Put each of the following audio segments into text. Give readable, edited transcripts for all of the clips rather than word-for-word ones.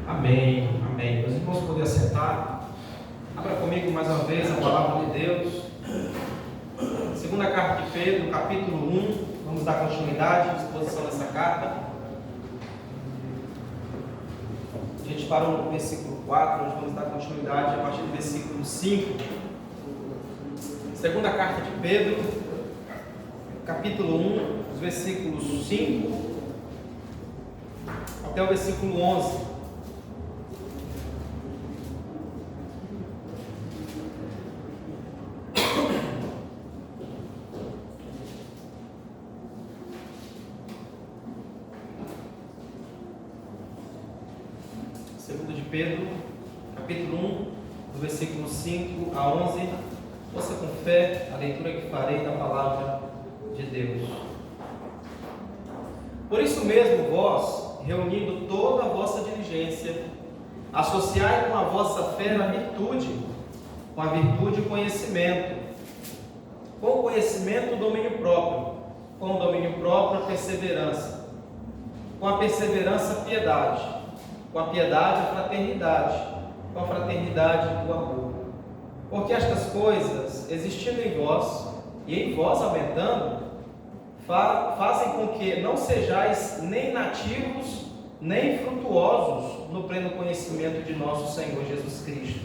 Amém, amém. Meus irmãos, poder assentar. Abra comigo mais uma vez a palavra de Deus. Segunda carta de Pedro, capítulo 1. Vamos dar continuidade à exposição dessa carta. A gente parou no versículo 4, hoje vamos dar continuidade a partir do versículo 5. Segunda carta de Pedro, capítulo 1, os versículos 5 até o versículo 11. Segunda de Pedro, capítulo 1, do versículo 5 a 11. Ouça com fé a leitura que farei da palavra de Deus. Por isso mesmo, vós, reunindo toda a vossa diligência, associai com a vossa fé a virtude, com a virtude o conhecimento, com o conhecimento o domínio próprio, com o domínio próprio a perseverança, com a perseverança a piedade, com a piedade a fraternidade, com a fraternidade o amor. Porque estas coisas, existindo em vós, e em vós aumentando, fazem com que não sejais nem nativos, nem frutuosos no pleno conhecimento de nosso Senhor Jesus Cristo.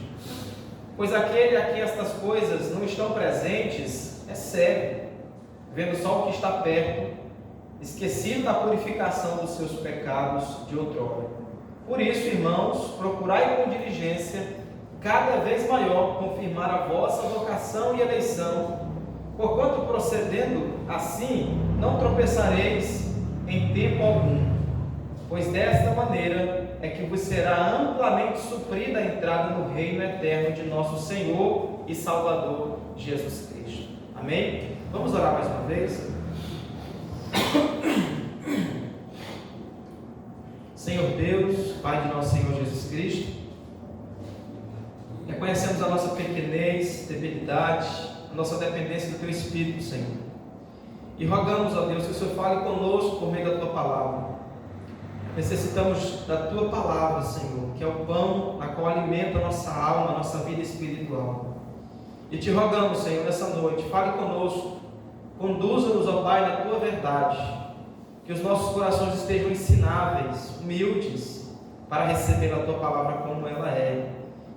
Pois aquele a quem estas coisas não estão presentes é cego, vendo só o que está perto, esquecido da purificação dos seus pecados de outrora. Por isso, irmãos, procurai com diligência, cada vez maior, confirmar a vossa vocação e eleição, porquanto procedendo assim, não tropeçareis em tempo algum, pois desta maneira é que vos será amplamente suprida a entrada no reino eterno de nosso Senhor e Salvador Jesus Cristo. Amém? Vamos orar mais uma vez? Senhor Deus, Pai de nosso Senhor Jesus Cristo, reconhecemos a nossa pequenez, debilidade, a nossa dependência do Teu Espírito, Senhor. E rogamos, ó Deus, que o Senhor fale conosco por meio da Tua palavra. Necessitamos da Tua palavra, Senhor, que é o pão a qual alimenta a nossa alma, a nossa vida espiritual. E te rogamos, Senhor, nessa noite, fale conosco, conduza-nos, ó Pai, na Tua verdade, que os nossos corações estejam ensináveis, humildes, para receber a Tua palavra como ela é.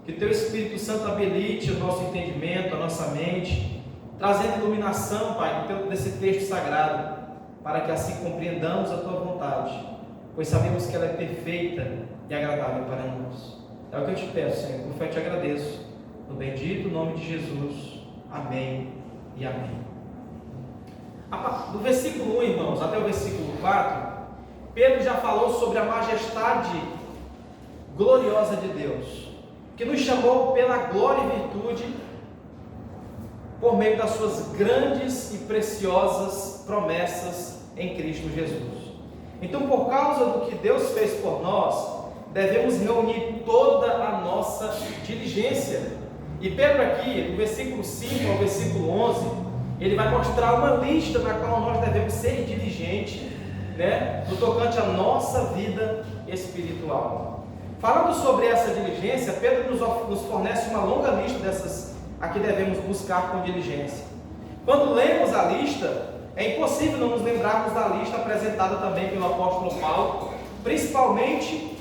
Que o Teu Espírito Santo habilite o nosso entendimento, a nossa mente, trazendo iluminação, Pai, desse texto sagrado, para que assim compreendamos a Tua vontade, pois sabemos que ela é perfeita e agradável para nós. É o que eu te peço, Senhor, por fé te agradeço, no bendito nome de Jesus. Amém e amém. Do versículo 1, irmãos, até o versículo 4, Pedro já falou sobre a majestade gloriosa de Deus, que nos chamou pela glória e virtude, por meio das suas grandes e preciosas promessas em Cristo Jesus. Então, por causa do que Deus fez por nós, devemos reunir toda a nossa diligência. E Pedro aqui, do versículo 5 ao versículo 11, ele vai mostrar uma lista na qual nós devemos ser diligentes, no tocante à nossa vida espiritual. Falando sobre essa diligência, Pedro nos fornece uma longa lista dessas a que devemos buscar com diligência. Quando lemos a lista, é impossível não nos lembrarmos da lista apresentada também pelo apóstolo Paulo, principalmente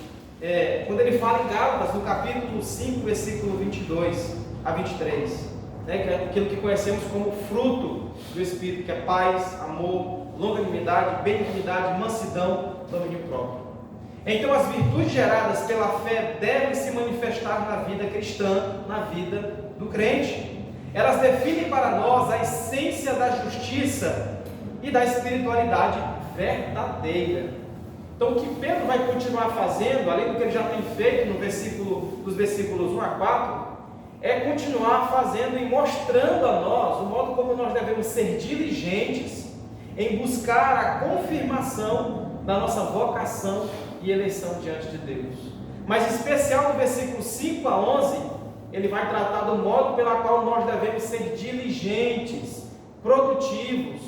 quando ele fala em Gálatas, no capítulo 5, versículo 22 a 23, que é aquilo que conhecemos como fruto do Espírito, que é paz, amor, longanimidade, benignidade, mansidão, domínio próprio. Então, as virtudes geradas pela fé devem se manifestar na vida cristã, na vida do crente. Elas definem para nós a essência da justiça e da espiritualidade verdadeira. Então, o que Pedro vai continuar fazendo, além do que ele já tem feito dos versículos 1 a 4, é continuar fazendo e mostrando a nós o modo como nós devemos ser diligentes em buscar a confirmação da nossa vocação e eleição diante de Deus. Mas, em especial no versículo 5 a 11, ele vai tratar do modo pelo qual nós devemos ser diligentes, produtivos,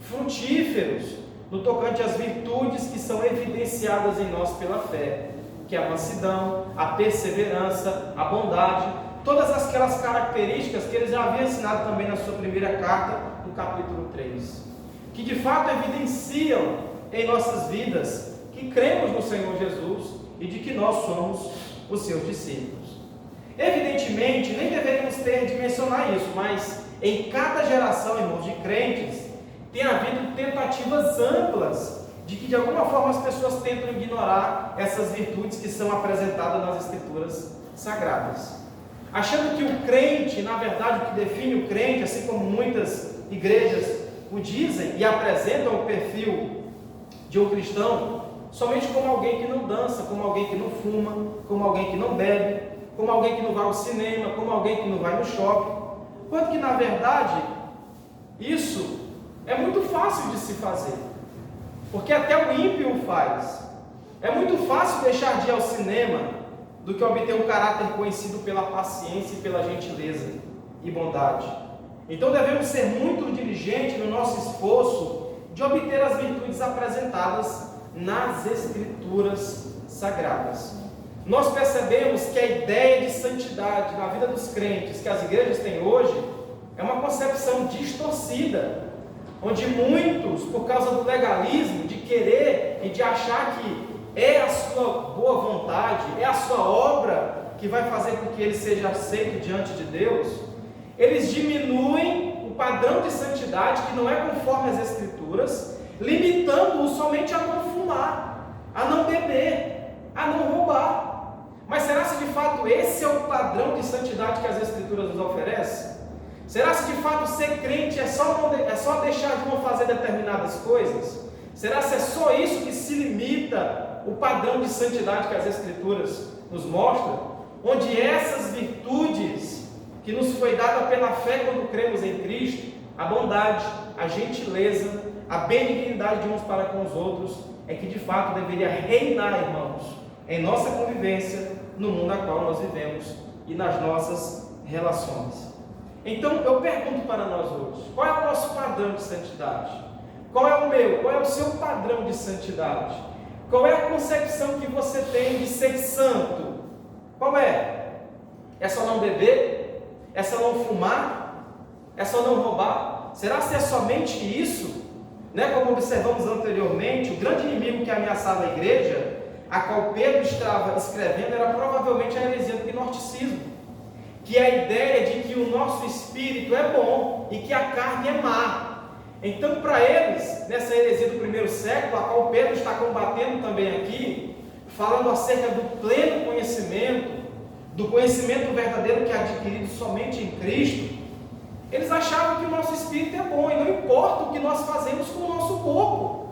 frutíferos, no tocante às virtudes que são evidenciadas em nós pela fé, que é a mansidão, a perseverança, a bondade, todas aquelas características que ele já havia ensinado também na sua primeira carta, no capítulo 3, que de fato evidenciam em nossas vidas que cremos no Senhor Jesus e de que nós somos os seus discípulos. Evidentemente, nem deveríamos ter de mencionar isso, mas em cada geração, irmãos, de crentes, tem havido tentativas amplas de que de alguma forma as pessoas tentam ignorar essas virtudes que são apresentadas nas Escrituras Sagradas, achando que o crente, na verdade, o que define o crente, assim como muitas igrejas o dizem e apresentam o perfil de um cristão, somente como alguém que não dança, como alguém que não fuma, como alguém que não bebe, como alguém que não vai ao cinema, como alguém que não vai no shopping, quando que na verdade isso é muito fácil de se fazer, porque até o ímpio o faz. É muito fácil deixar de ir ao cinema do que obter um caráter conhecido pela paciência e pela gentileza e bondade. Então devemos ser muito diligentes no nosso esforço de obter as virtudes apresentadas nas Escrituras Sagradas. Nós percebemos que a ideia de santidade na vida dos crentes que as igrejas têm hoje é uma concepção distorcida, onde muitos, por causa do legalismo, de querer e de achar que é a sua boa vontade, é a sua obra que vai fazer com que ele seja aceito diante de Deus, eles diminuem o padrão de santidade que não é conforme as Escrituras, limitando-o somente a não fumar, a não beber, a não roubar. Mas será se de fato esse é o padrão de santidade que as Escrituras nos oferecem? Será se de fato ser crente é só deixar de não fazer determinadas coisas? Será se é só isso que se limita o padrão de santidade que as Escrituras nos mostram? Onde essas virtudes que nos foi dada pela fé quando cremos em Cristo, a bondade, a gentileza, a benignidade de uns para com os outros, é que de fato deveria reinar, irmãos, em nossa convivência, no mundo a qual nós vivemos e nas nossas relações. Então eu pergunto para nós hoje, qual é o nosso padrão de santidade? Qual é o meu? Qual é o seu padrão de santidade? Qual é a concepção que você tem de ser santo? Qual é? É só não beber? É só não fumar? É só não roubar? Será que é somente isso? Né? Como observamos anteriormente, o grande inimigo que ameaçava a igreja, a qual Pedro estava escrevendo, era provavelmente a heresia do gnosticismo, que é a ideia de que o nosso espírito é bom e que a carne é má. Então, para eles, nessa heresia do primeiro século, a qual Pedro está combatendo também aqui, falando acerca do pleno conhecimento, do conhecimento verdadeiro que é adquirido somente em Cristo, eles achavam que o nosso espírito é bom, e não importa o que nós fazemos com o nosso corpo.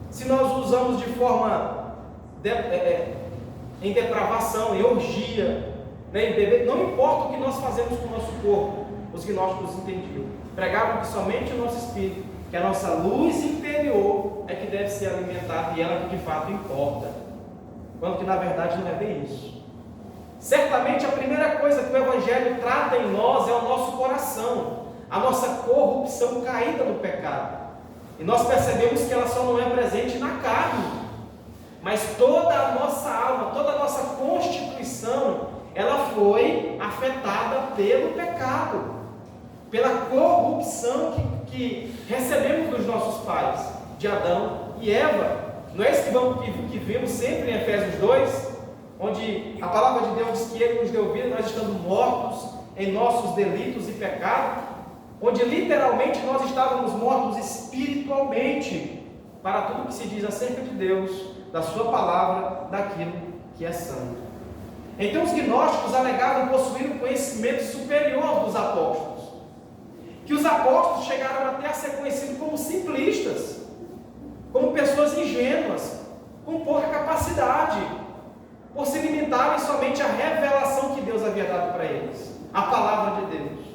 Se nós o usamos de forma em depravação, em orgia, né, em beber, não importa o que nós fazemos com o nosso corpo, os gnósticos entendiam. Pregavam que somente o nosso espírito, que a nossa luz interior é que deve ser alimentada, e ela que de fato importa, quando que na verdade não é bem isso. Certamente a primeira coisa que o Evangelho trata em nós é o nosso coração, a nossa corrupção caída do pecado. E nós percebemos que ela só não é presente na carne, mas toda a nossa alma, toda a nossa constituição, ela foi afetada pelo pecado, pela corrupção que recebemos dos nossos pais, de Adão e Eva. Não é isso que vimos sempre em Efésios 2? Onde a palavra de Deus diz que Ele nos deu vida, nós estamos mortos em nossos delitos e pecados, onde literalmente nós estávamos mortos espiritualmente, para tudo que se diz acerca de Deus, da sua palavra, daquilo que é santo. Então os gnósticos alegavam possuir um conhecimento superior dos apóstolos, que os apóstolos chegaram até a ser conhecidos como simplistas, como pessoas ingênuas, com pouca capacidade, por se limitarem somente à revelação que Deus havia dado para eles, a palavra de Deus,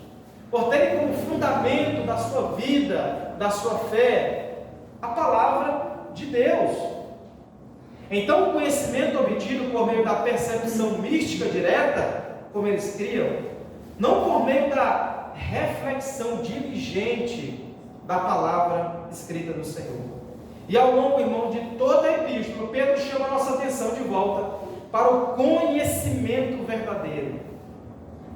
por terem como fundamento da sua vida, da sua fé, a palavra de Deus. Então o conhecimento obtido por meio da percepção mística direta, como eles criam, não por meio da reflexão diligente da palavra escrita do Senhor. E ao longo, irmão, de toda a epístola, Pedro chama a nossa atenção de volta para o conhecimento verdadeiro,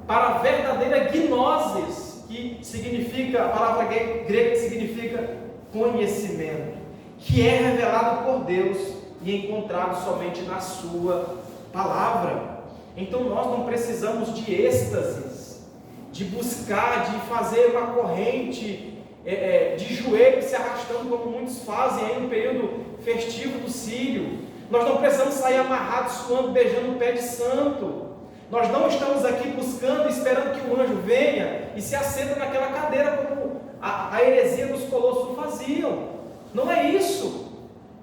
para a verdadeira gnosis, que significa, a palavra grega que significa conhecimento, que é revelado por Deus e encontrado somente na sua palavra. Então nós não precisamos de êxtases, de buscar, de fazer uma corrente de joelhos se arrastando, como muitos fazem aí no período festivo do Sírio. Nós não precisamos sair amarrados, suando, beijando o pé de santo. Nós não estamos aqui buscando, esperando que o anjo venha e se assenta naquela cadeira, como a heresia dos colossos faziam. Não é isso.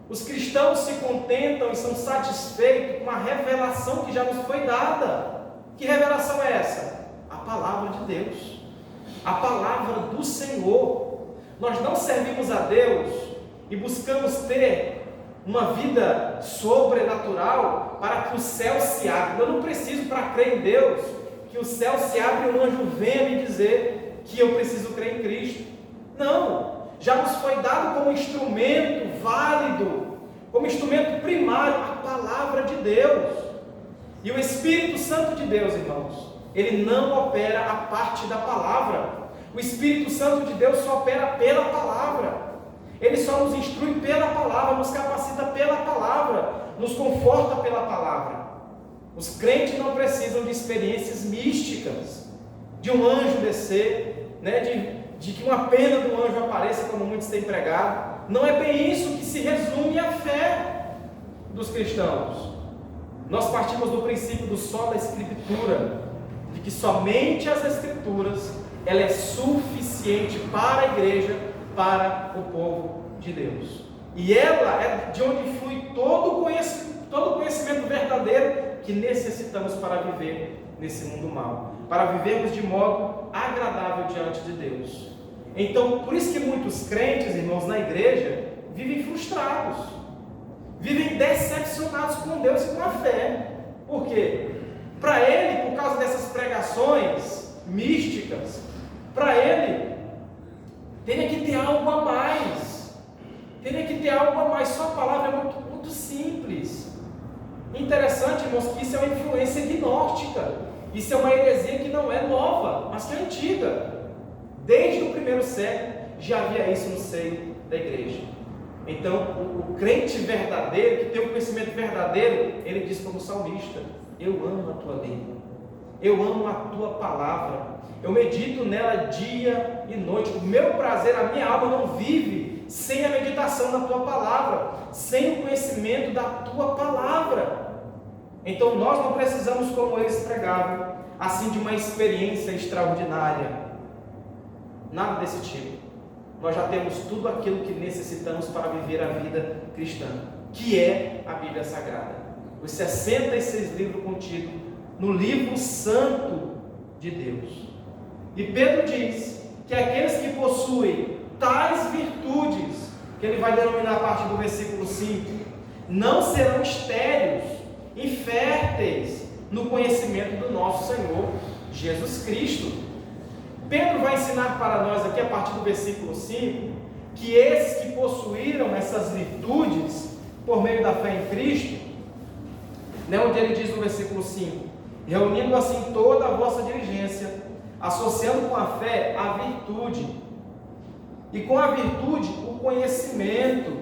Os cristãos se contentam e são satisfeitos com a revelação que já nos foi dada. Que revelação é essa? A palavra de Deus, a palavra do Senhor. Nós não servimos a Deus e buscamos ter uma vida sobrenatural para que o céu se abra. Eu não preciso, para crer em Deus, que o céu se abra e um anjo venha me dizer que eu preciso crer em Cristo. Não, já nos foi dado como instrumento válido, como instrumento primário, a palavra de Deus. E o Espírito Santo de Deus, irmãos, ele não opera a parte da palavra. O Espírito Santo de Deus só opera pela palavra. Ele só nos instrui pela palavra, nos capacita pela palavra, nos conforta pela palavra. Os crentes não precisam de experiências místicas, de um anjo descer, né, de que uma pena do anjo apareça, como muitos têm pregado. Não é bem isso que se resume a fé dos cristãos. Nós partimos do princípio do só da Escritura, de que somente as Escrituras ela é suficiente para a igreja, para o povo de Deus. E ela é de onde flui todo o conhecimento verdadeiro que necessitamos para viver nesse mundo mau, para vivermos de modo agradável diante de Deus. Então, por isso que muitos crentes, irmãos, na igreja, vivem frustrados, vivem decepcionados com Deus e com a fé. Por quê? Para ele, por causa dessas pregações místicas, para ele teria que ter algo a mais. Teria que ter algo a mais. Só a palavra é muito muito simples. Interessante, irmãos, que isso é uma influência gnóstica. Isso é uma heresia que não é nova, mas que é antiga. Desde o primeiro século já havia isso no seio da igreja. Então, o crente verdadeiro, que tem um conhecimento verdadeiro, ele diz como salmista: eu amo a tua lei, eu amo a tua palavra, eu medito nela dia e noite. O meu prazer, a minha alma não vive sem a meditação na tua palavra, sem o conhecimento da tua palavra. Então nós não precisamos, como eles pregavam, assim, de uma experiência extraordinária, nada desse tipo. Nós já temos tudo aquilo que necessitamos para viver a vida cristã, que é a Bíblia Sagrada, os 66 livros contidos no livro santo de Deus. E Pedro diz que aqueles que possuem tais virtudes, que ele vai denominar a partir do versículo 5, não serão estéreis, inférteis no conhecimento do nosso Senhor Jesus Cristo. Pedro vai ensinar para nós aqui, a partir do versículo 5, que esses que possuíram essas virtudes por meio da fé em Cristo, onde ele diz no versículo 5: reunindo assim toda a vossa diligência, associando com a fé a virtude, e com a virtude o conhecimento,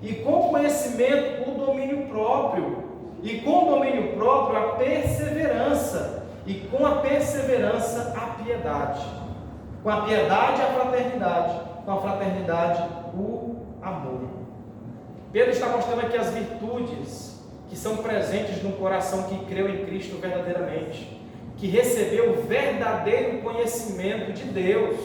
e com o conhecimento o domínio próprio, e com o domínio próprio a perseverança, e com a perseverança a piedade, com a piedade a fraternidade, com a fraternidade o amor. Pedro está mostrando aqui as virtudes que são presentes num coração que creu em Cristo verdadeiramente, que recebeu o verdadeiro conhecimento de Deus,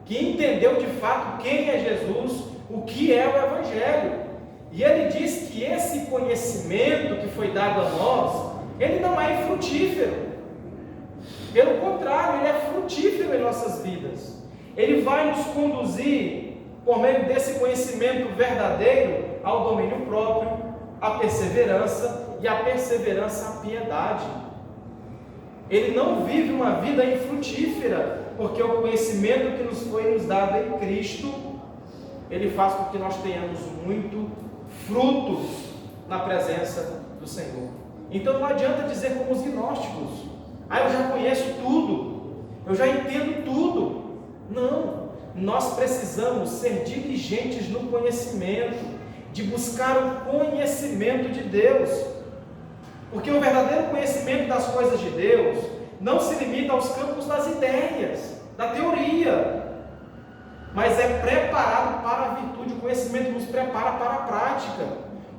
que entendeu de fato quem é Jesus, o que é o Evangelho. E ele diz que esse conhecimento que foi dado a nós, ele não é infrutífero. Pelo contrário, ele é frutífero em nossas vidas. Ele vai nos conduzir, por meio desse conhecimento verdadeiro, ao domínio próprio, à perseverança, e a perseverança à piedade. Ele não vive uma vida infrutífera, porque o conhecimento que nos foi dado em Cristo, ele faz com que nós tenhamos muito frutos na presença do Senhor. Então não adianta dizer como os gnósticos: eu já conheço tudo, eu já entendo tudo. Não, nós precisamos ser diligentes no conhecimento, de buscar o conhecimento de Deus, porque o verdadeiro conhecimento das coisas de Deus não se limita aos campos das ideias, da teoria, mas é preparado para a virtude. O conhecimento nos prepara para a prática,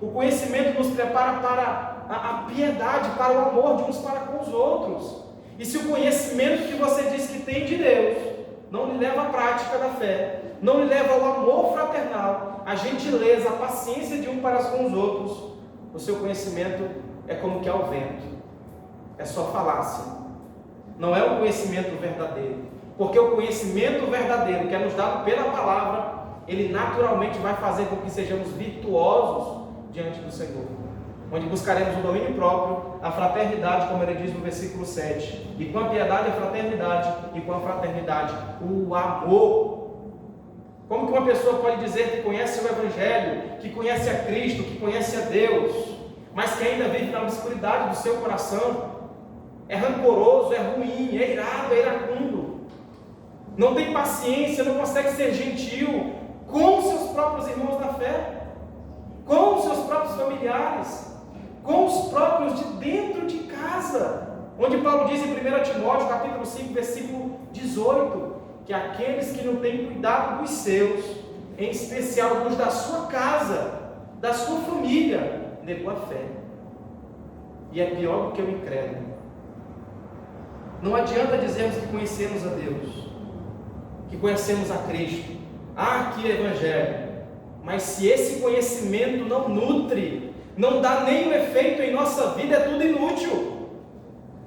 o conhecimento nos prepara para a piedade, para o amor de uns para com os outros. E se o conhecimento que você diz que tem de Deus não lhe leva à prática da fé, não lhe leva ao amor fraternal, a gentileza, a paciência de um para com os outros, o seu conhecimento é como que ao vento, é só falácia, não é o conhecimento verdadeiro. Porque o conhecimento verdadeiro que é nos dado pela palavra, ele naturalmente vai fazer com que sejamos virtuosos diante do Senhor, onde buscaremos o domínio próprio, a fraternidade, como ele diz no versículo 7, e com a piedade a fraternidade, e com a fraternidade o amor. Como que uma pessoa pode dizer que conhece o Evangelho, que conhece a Cristo, que conhece a Deus, mas que ainda vive na obscuridade do seu coração? É rancoroso, é ruim, é irado, é iracundo, não tem paciência, não consegue ser gentil com os seus próprios irmãos da fé, com os seus próprios familiares, com os próprios de dentro de casa, onde Paulo diz em 1 Timóteo capítulo 5, versículo 18, que aqueles que não têm cuidado dos seus, em especial dos da sua casa, da sua família, negou a fé, e é pior do que o incrédulo. Não adianta dizermos que conhecemos a Deus, que conhecemos a Cristo, que Evangelho, mas se esse conhecimento não nutre, não dá nenhum efeito em nossa vida, é tudo inútil.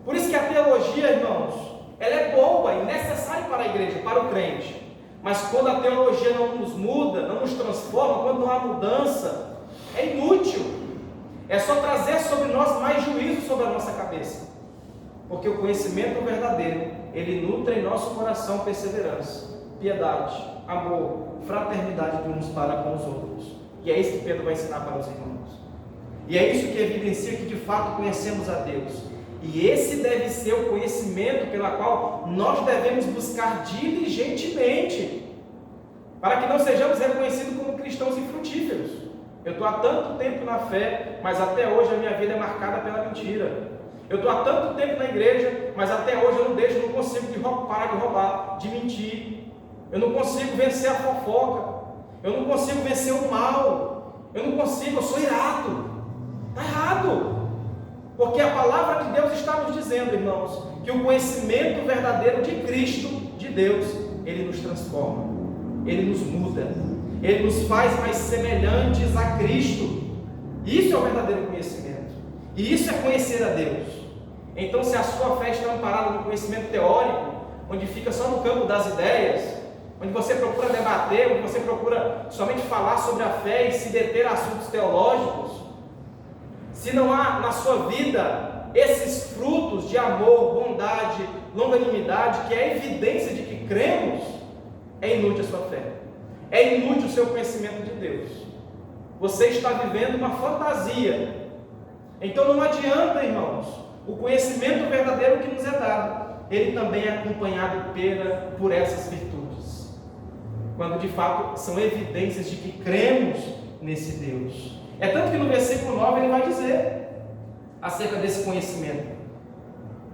Por isso que a teologia, irmãos, ela é boa e necessária para a igreja, para o crente, mas quando a teologia não nos muda, não nos transforma, quando não há mudança, é inútil, é só trazer sobre nós mais juízo sobre a nossa cabeça, porque o conhecimento verdadeiro, ele nutre em nosso coração perseverança, piedade, amor, fraternidade de uns para com os outros. E é isso que Pedro vai ensinar para os irmãos. E é isso que evidencia que de fato conhecemos a Deus. E esse deve ser o conhecimento pela qual nós devemos buscar diligentemente, para que não sejamos reconhecidos como cristãos infrutíferos. Eu estou há tanto tempo na fé, mas até hoje a minha vida é marcada pela mentira. Eu estou há tanto tempo na igreja, mas até hoje eu não consigo parar de roubar, de mentir. Eu não consigo vencer a fofoca. Eu não consigo vencer o mal. Eu sou irado. Está errado. Porque a palavra de Deus está nos dizendo, irmãos, que o conhecimento verdadeiro de Cristo, de Deus, ele nos transforma, ele nos muda, ele nos faz mais semelhantes a Cristo. Isso é o verdadeiro conhecimento. E isso é conhecer a Deus. Então, se a sua fé está amparada no conhecimento teórico, onde fica só no campo das ideias, onde você procura debater, onde você procura somente falar sobre a fé e se deter a assuntos teológicos, se não há na sua vida esses frutos de amor, bondade, longanimidade, que é evidência de que cremos, é inútil a sua fé, é inútil o seu conhecimento de Deus. Você está vivendo uma fantasia. Então não adianta, irmãos, o conhecimento verdadeiro que nos é dado, ele também é acompanhado por essas virtudes, quando de fato são evidências de que cremos nesse Deus. É tanto que no versículo 9 ele vai dizer acerca desse conhecimento.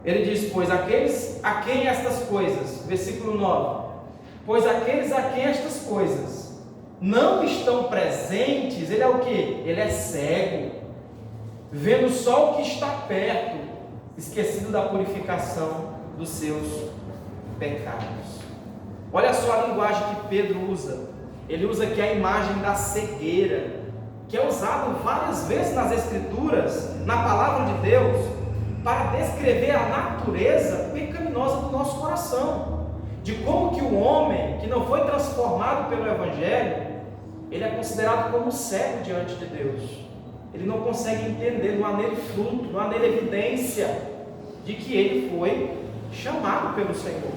Ele diz: pois aqueles a quem estas coisas, versículo 9, pois aqueles a quem estas coisas não estão presentes, ele é o que? Ele é cego, vendo só o que está perto, esquecido da purificação dos seus pecados. Olha só a linguagem que Pedro usa. Ele usa aqui a imagem da cegueira, que é usado várias vezes nas Escrituras, na palavra de Deus, para descrever a natureza pecaminosa do nosso coração, de como que o homem que não foi transformado pelo Evangelho, ele é considerado como cego diante de Deus. Ele não consegue entender, não há nele fruto, não há nele evidência de que ele foi chamado pelo Senhor.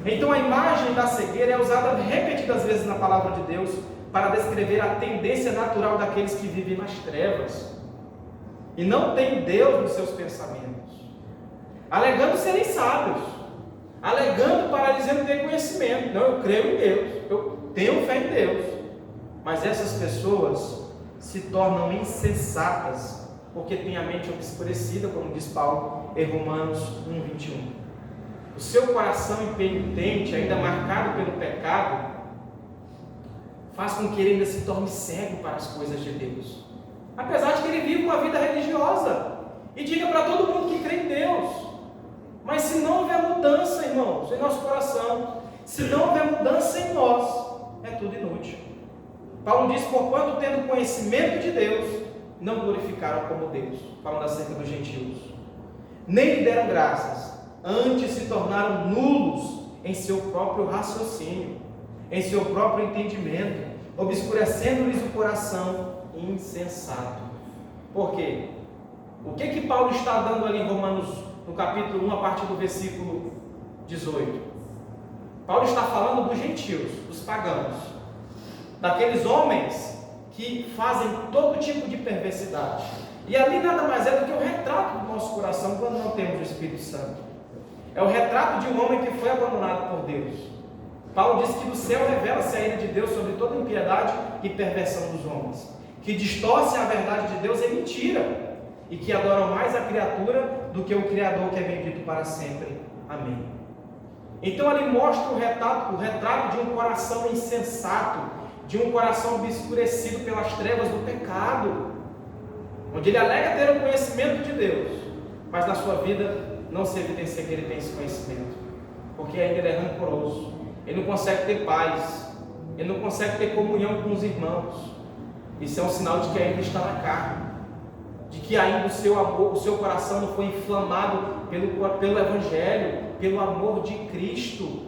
Então a imagem da cegueira é usada repetidas vezes na palavra de Deus para descrever a tendência natural daqueles que vivem nas trevas e não têm Deus nos seus pensamentos, alegando serem sábios, alegando para dizer não ter conhecimento. Não, eu creio em Deus, eu tenho fé em Deus. Mas essas pessoas se tornam insensatas porque têm a mente obscurecida, como diz Paulo em Romanos 1:21. O seu coração impenitente, ainda marcado pelo pecado, faz com que ele ainda se torne cego para as coisas de Deus, apesar de que ele vive uma vida religiosa e diga para todo mundo que crê em Deus. Mas se não houver mudança, irmãos, em nosso coração, se não houver mudança em nós, é tudo inútil. Paulo diz: porquanto tendo conhecimento de Deus, não glorificaram como Deus, falando acerca dos gentios, nem lhe deram graças, antes se tornaram nulos em seu próprio raciocínio, em seu próprio entendimento, obscurecendo-lhes o coração insensato. Por quê? O que Paulo está dando ali em Romanos, no capítulo 1, a partir do versículo 18? Paulo está falando dos gentios, dos pagãos, daqueles homens que fazem todo tipo de perversidade. E ali nada mais é do que o retrato do nosso coração quando não temos o Espírito Santo. É o retrato de um homem que foi abandonado por Deus. Paulo diz que do céu revela-se a ira de Deus sobre toda impiedade e perversão dos homens, que distorcem a verdade de Deus em mentira, e que adoram mais a criatura do que o Criador, que é bendito para sempre. Amém. Então ele mostra o retrato de um coração insensato, de um coração obscurecido pelas trevas do pecado, onde ele alega ter o conhecimento de Deus, mas na sua vida não se evidencia que ele tem esse conhecimento, porque ainda ele é rancoroso, ele não consegue ter paz, ele não consegue ter comunhão com os irmãos. Isso é um sinal de que ainda está na carne, de que ainda o seu amor, o seu coração não foi inflamado pelo Evangelho, pelo amor de Cristo.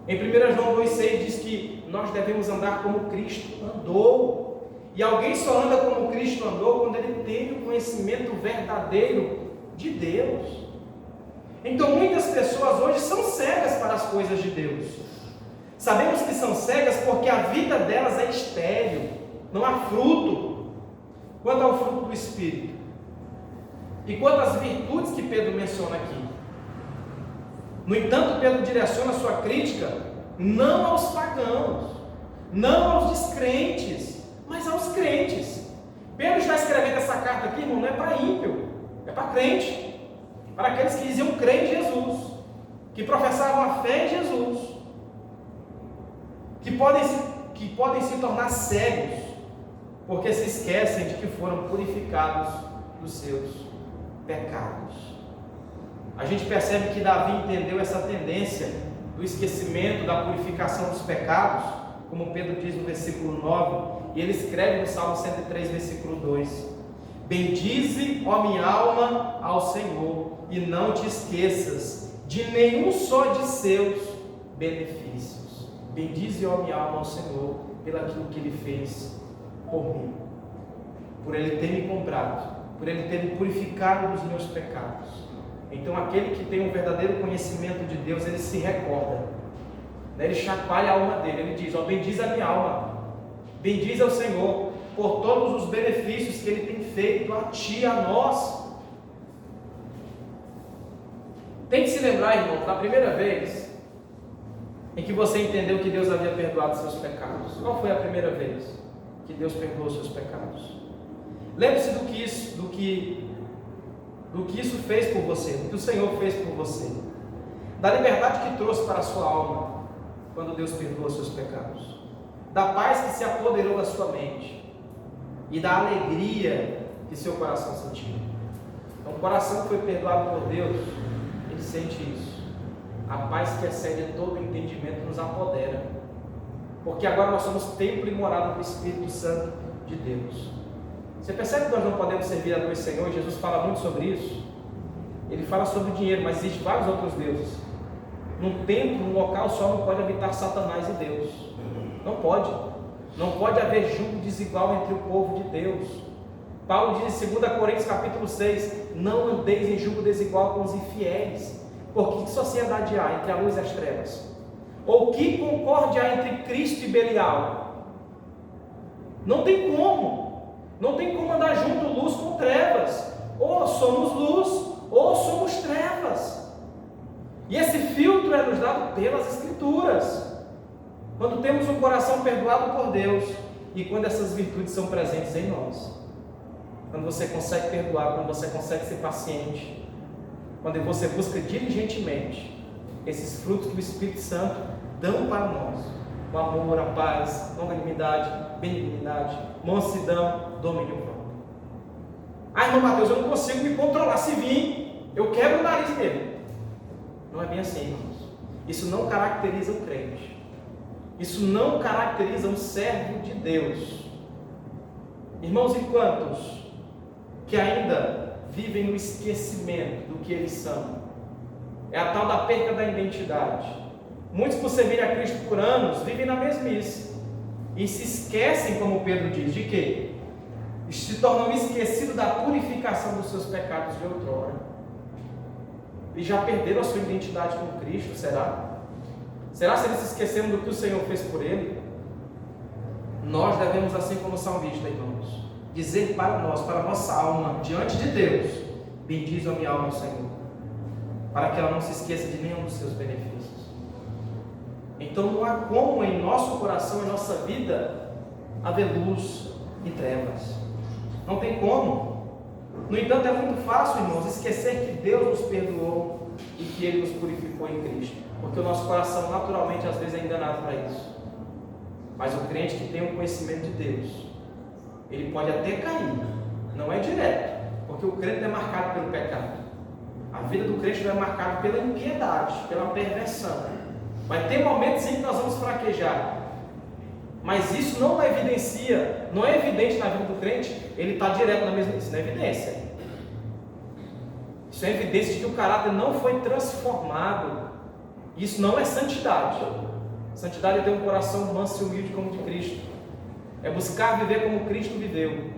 Em 1 João 2,6 diz que nós devemos andar como Cristo andou, e alguém só anda como Cristo andou quando ele tem o conhecimento verdadeiro de Deus. Então muitas pessoas hoje são cegas para as coisas de Deus. Sabemos que são cegas porque a vida delas é estéril, não há fruto. quanto ao fruto do Espírito e quanto às virtudes que Pedro menciona aqui. No entanto, Pedro direciona sua crítica não aos pagãos, não aos descrentes, mas aos crentes. Pedro está escrevendo essa carta aqui, irmão, não é para ímpio, é para crente, para aqueles que diziam crer em Jesus, que professavam a fé em Jesus, que podem se tornar cegos, porque se esquecem de que foram purificados dos seus pecados. A gente percebe que Davi entendeu essa tendência do esquecimento, da purificação dos pecados, como Pedro diz no versículo 9, e ele escreve no Salmo 103, versículo 2: bendize, ó minha alma, ao Senhor, e não te esqueças de nenhum só de seus benefícios. Bendize, ó minha alma, ao Senhor, pelaquilo que Ele fez por mim, por Ele ter me comprado, por Ele ter me purificado dos meus pecados. Então aquele que tem um verdadeiro conhecimento de Deus, ele se recorda, né? Ele chacoalha a alma dele, ele diz: ó, bendize a minha alma, bendize ao Senhor, por todos os benefícios que Ele tem feito a ti, a nós. Tem que se lembrar, irmão, da primeira vez em que você entendeu que Deus havia perdoado seus pecados. Qual foi a primeira vez que Deus perdoou seus pecados? Lembre-se do que isso fez por você, do que o Senhor fez por você, da liberdade que trouxe para a sua alma quando Deus perdoou seus pecados, da paz que se apoderou da sua mente e da alegria que seu coração sentiu. Então, o coração que foi perdoado por Deus, ele sente isso. A paz que excede todo o entendimento nos apodera, porque agora nós somos templo e morada do Espírito Santo de Deus. Você percebe que nós não podemos servir a dois senhores? Jesus fala muito sobre isso. Ele fala sobre o dinheiro, mas existem vários outros deuses. Num templo, num local só, não pode habitar Satanás e Deus. Não pode. Não pode haver julgo desigual entre o povo de Deus. Paulo diz em 2 Coríntios capítulo 6: não andeis em julgo desigual com os infiéis. Porque que sociedade há entre a luz e as trevas? Ou que concórdia há entre Cristo e Belial? Não tem como. Não tem como andar junto luz com trevas. Ou somos luz, ou somos trevas. E esse filtro é nos dado pelas Escrituras. Quando temos um coração perdoado por Deus e quando essas virtudes são presentes em nós. Quando você consegue perdoar, quando você consegue ser paciente, quando você busca diligentemente esses frutos que o Espírito Santo dão para nós: o amor, a paz, longanimidade, benignidade, mansidão, domínio próprio. Ah, irmão Mateus, eu não consigo me controlar. Se vir, eu quebro o nariz dele. Não é bem assim, irmãos. Isso não caracteriza o crente. Isso não caracteriza um servo de Deus. Irmãos, e quantos que ainda vivem no esquecimento do que eles são? É a tal da perca da identidade. Muitos, por servirem a Cristo por anos, vivem na mesmice e se esquecem, como Pedro diz, de quê? Se tornam esquecidos da purificação dos seus pecados de outrora e já perderam a sua identidade com Cristo. Será? Será se eles se esqueceram do que o Senhor fez por ele? Nós devemos, assim como o salmista, irmãos, dizer para nós, para a nossa alma, diante de Deus: bendize a minha alma ao Senhor, para que ela não se esqueça de nenhum dos seus benefícios. Então não há como em nosso coração, em nossa vida, haver luz e trevas. Não tem como. No entanto, é muito fácil, irmãos, esquecer que Deus nos perdoou e que Ele nos purificou em Cristo, porque o nosso coração naturalmente às vezes é enganado para isso. Mas o crente que tem o conhecimento de Deus, ele pode até cair, não é direto, porque o crente não é marcado pelo pecado. A vida do crente não é marcada pela impiedade, pela perversão. Vai ter momentos em que nós vamos fraquejar, mas isso não evidencia, não é evidente na vida do crente. Ele está direto na mesma. Isso não é evidência. Isso é evidência de que o caráter não foi transformado. Isso não é santidade. Santidade é ter um coração manso e humilde como o de Cristo. É buscar viver como Cristo viveu.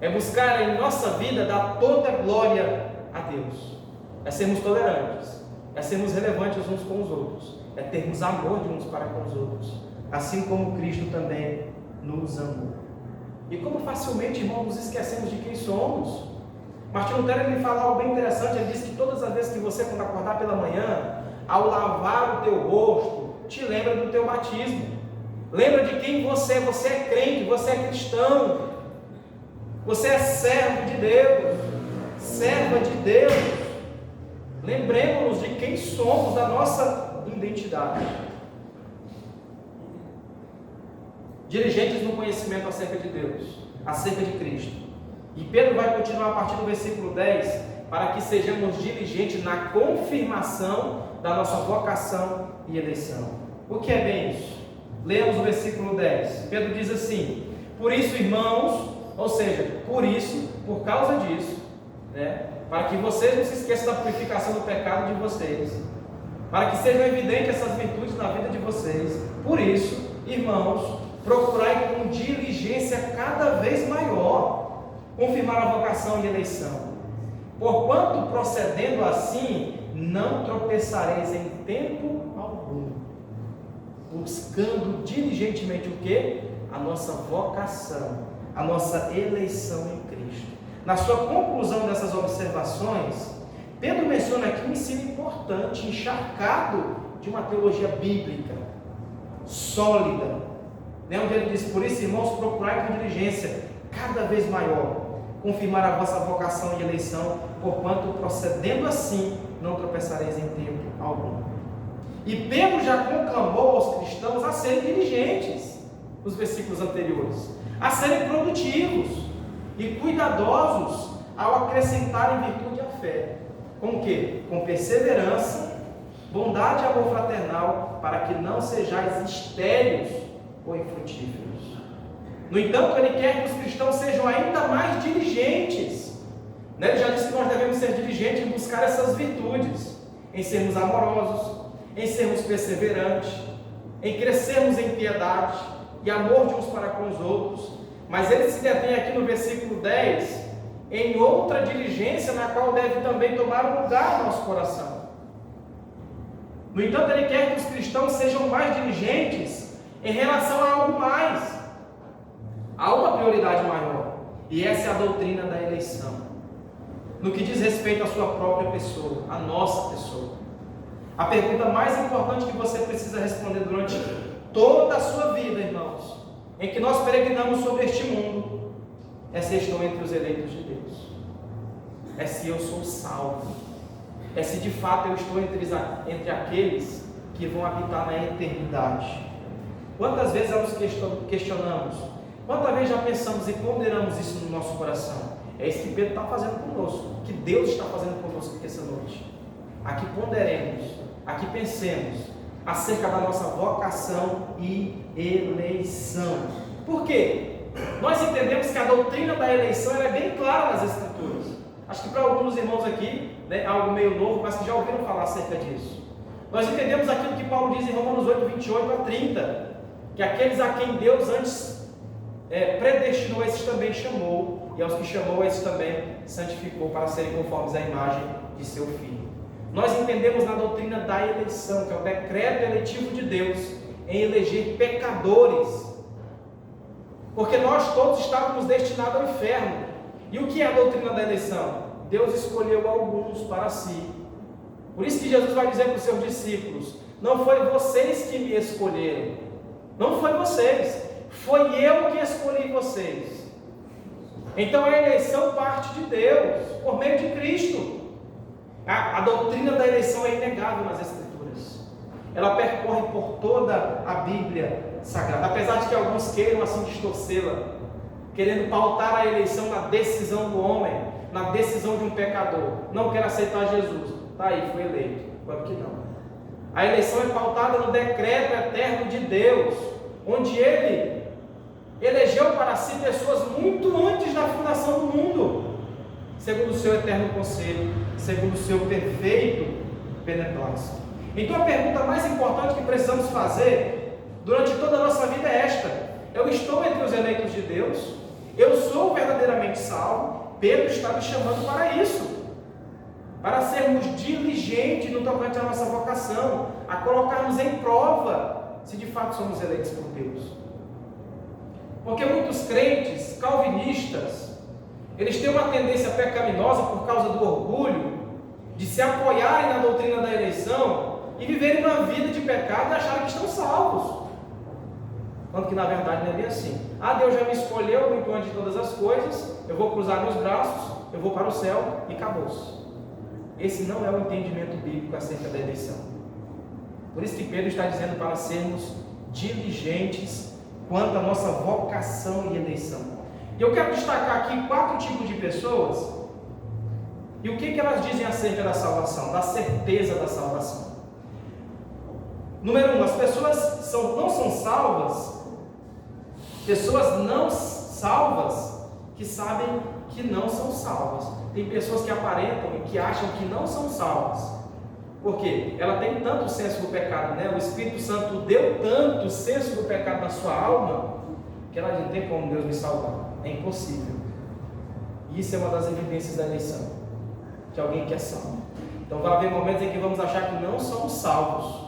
É buscar em nossa vida dar toda a glória a Deus. É sermos tolerantes. É sermos relevantes uns com os outros. É termos amor de uns para com os outros. Assim como Cristo também nos amou. E como facilmente, irmão, nos esquecemos de quem somos. Martinho Lutero, ele fala algo bem interessante. Ele diz que todas as vezes que você, quando acordar pela manhã, ao lavar o teu rosto, te lembra do teu batismo. Lembra de quem você é. Você é crente, você é cristão. Você é servo de Deus, serva de Deus. Lembremos-nos de quem somos, da nossa identidade. Diligentes no conhecimento acerca de Deus, acerca de Cristo. E Pedro vai continuar a partir do versículo 10, para que sejamos diligentes na confirmação da nossa vocação e eleição. O que é bem isso? Leamos o versículo 10. Pedro diz assim: por isso, irmãos, ou seja, por isso, por causa disso, para que vocês não se esqueçam da purificação do pecado de vocês, para que sejam evidentes essas virtudes na vida de vocês. Por isso, irmãos, procurai com diligência cada vez maior confirmar a vocação e eleição. Porquanto, procedendo assim, não tropeçareis em tempo algum, buscando diligentemente o que? A nossa vocação, a nossa eleição em Cristo. Na sua conclusão dessas observações, Pedro menciona aqui um ensino importante, encharcado de uma teologia bíblica, sólida, onde ele diz: por isso, irmãos, procurai com diligência cada vez maior confirmar a vossa vocação e eleição, porquanto, procedendo assim, não tropeçareis em tempo algum. E Pedro já conclamou aos cristãos a serem diligentes, nos versículos anteriores, a serem produtivos e cuidadosos ao acrescentarem virtude à fé. Com o quê? Com perseverança, bondade e amor fraternal, para que não sejais estéreis ou infrutíferos. No entanto, ele quer que os cristãos sejam ainda mais diligentes. Ele já disse que nós devemos ser diligentes em buscar essas virtudes, em sermos amorosos, em sermos perseverantes, em crescermos em piedade e amor de uns para com os outros. Mas ele se detém aqui no versículo 10 em outra diligência, na qual deve também tomar um lugar no nosso coração. No entanto, ele quer que os cristãos sejam mais diligentes em relação a algo mais, há uma prioridade maior, e essa é a doutrina da eleição, no que diz respeito à sua própria pessoa, à nossa pessoa. A pergunta mais importante que você precisa responder durante toda a sua vida, irmãos, em que nós peregrinamos sobre este mundo, é se estou entre os eleitos de Deus, é se eu sou salvo, é se de fato eu estou entre aqueles que vão habitar na eternidade. Quantas vezes nós questionamos, quantas vezes já pensamos e ponderamos isso no nosso coração? É isso que Pedro está fazendo conosco, que Deus está fazendo conosco aqui essa noite. Aqui ponderemos, aqui pensemos acerca da nossa vocação e eleição. Por quê? Nós entendemos que a doutrina da eleição é bem clara nas Escrituras. Acho que para alguns irmãos aqui, algo meio novo, mas que já ouviram falar acerca disso. Nós entendemos aquilo que Paulo diz em Romanos 8, 28 a 30, que aqueles a quem Deus antes predestinou, esses também chamou, e aos que chamou, esses também santificou, para serem conformes à imagem de seu Filho. Nós entendemos na doutrina da eleição, que é o decreto eletivo de Deus em eleger pecadores, porque nós todos estávamos destinados ao inferno. E o que é a doutrina da eleição? Deus escolheu alguns para si. Por isso que Jesus vai dizer para os seus discípulos: não foi vocês que me escolheram, não foi vocês, foi eu que escolhi vocês. Então a eleição parte de Deus, por meio de Cristo. A doutrina da eleição é inegável nas Escrituras. Ela percorre por toda a Bíblia Sagrada, apesar de que alguns queiram assim distorcê-la, querendo pautar a eleição na decisão do homem, na decisão de um pecador. Não quer aceitar Jesus, está aí, foi eleito. Claro que não. A eleição é pautada no decreto eterno de Deus, onde Ele elegeu para si pessoas muito antes da fundação do mundo, segundo o seu eterno conselho, segundo o seu perfeito beneplácito. Então a pergunta mais importante que precisamos fazer durante toda a nossa vida é esta: eu estou entre os eleitos de Deus? Eu sou verdadeiramente salvo? Pedro está me chamando para isso, para sermos diligentes no tocante à nossa vocação, a colocarmos em prova se de fato somos eleitos por Deus. Porque muitos crentes calvinistas, eles têm uma tendência pecaminosa por causa do orgulho de se apoiarem na doutrina da eleição e viverem uma vida de pecado e acharem que estão salvos. Quando que na verdade não é bem assim. Deus já me escolheu muito antes de todas as coisas, eu vou cruzar meus braços, eu vou para o céu e acabou-se. Esse não é o entendimento bíblico acerca da eleição. Por isso que Pedro está dizendo para sermos diligentes quanto à nossa vocação e eleição. E eu quero destacar aqui 4 tipos de pessoas e o que elas dizem acerca da salvação, da certeza da salvação. Número 1, as pessoas não são salvas, pessoas não salvas que sabem que não são salvas. Tem pessoas que aparentam e que acham que não são salvas. Por quê? Ela tem tanto senso do pecado nela, o Espírito Santo deu tanto senso do pecado na sua alma, que ela não tem como Deus me salvar. É impossível. E isso é uma das evidências da eleição, de alguém que é salvo. Então vai haver momentos em que vamos achar que não somos salvos.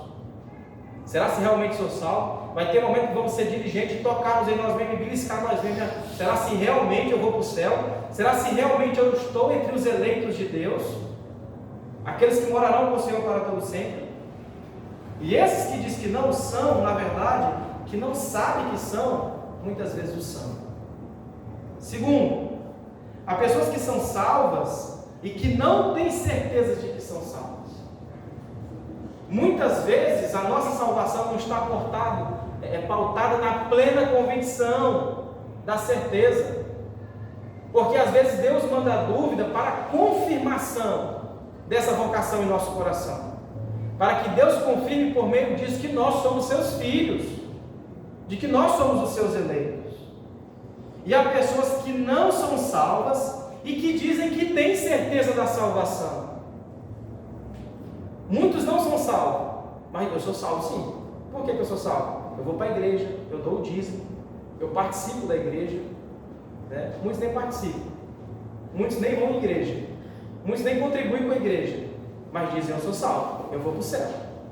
Será se realmente sou salvo? Vai ter momentos que vamos ser diligentes, tocarmos em nós mesmos e beliscar nós mesmos. Será se realmente eu vou para o céu? Será se realmente eu estou entre os eleitos de Deus? Aqueles que morarão com o Senhor para todo sempre? E esses que dizem que não são, na verdade, que não sabem que são, muitas vezes o são. Segundo, há pessoas que são salvas e que não têm certeza de que são salvas. Muitas vezes a nossa salvação não está pautada na plena convicção da certeza, porque às vezes Deus manda a dúvida para a confirmação dessa vocação em nosso coração, para que Deus confirme por meio disso que nós somos seus filhos, de que nós somos os seus eleitos. E há pessoas que não são salvas e que dizem que têm certeza da salvação. Muitos não são salvos, mas eu sou salvo sim. Por que eu sou salvo? Eu vou para a igreja, eu dou o dízimo, eu participo da igreja, né? Muitos nem participam, muitos nem vão à igreja, muitos nem contribuem com a igreja, mas dizem: eu sou salvo, eu vou para o céu,